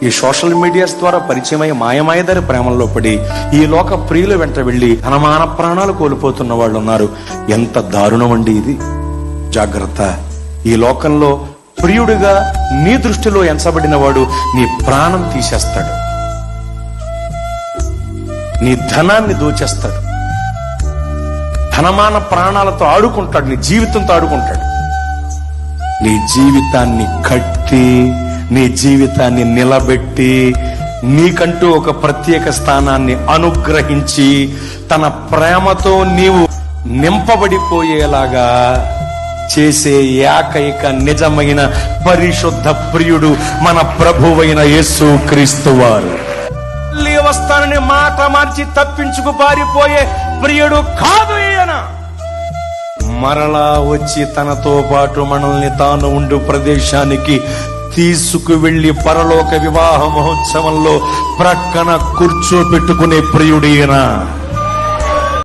ఈ social medias ద్వారా పరిచయమై మాయమాయదారి ప్రేమల్లో పడి ఈ లోక ప్రియుల వెంట వెళ్లి ధనమాన ప్రాణాలు కోల్పోతున్న వాళ్ళు ఉన్నారు. ఎంత దారుణం అండి ఇది. జాగ్రత్త. ఈ లోకంలో ప్రియుడిగా నీ దృష్టిలో ఎంచబడిన వాడు నీ ప్రాణం తీసేస్తాడు, నీ ధనాన్ని దోచేస్తాడు, ధనమాన ప్రాణాలతో ఆడుకుంటాడు, నీ జీవితంతో ఆడుకుంటాడు. నీ జీవితాన్ని కట్టి, నీ జీవితాన్ని నిలబెట్టి, నీకంటూ ఒక ప్రత్యేక స్థానాన్ని అనుగ్రహించి తన ప్రేమతో నీవు నింపబడిపోయేలాగా చేసే ఏకైక నిజమైన పరిశుద్ధ ప్రియుడు మన ప్రభువైన యేసు క్రీస్తు వారు. వస్తానని మాట మార్చి తప్పించుకు పారిపోయే ప్రియుడు కాదు ఈయన. మరలా వచ్చి తనతో పాటు మనల్ని తాను ఉండు ప్రదేశానికి తీసుకువెళ్లి పరలోక వివాహ మహోత్సవంలో ప్రక్కన కూర్చోబెట్టుకునే ప్రియుడు ఈయన.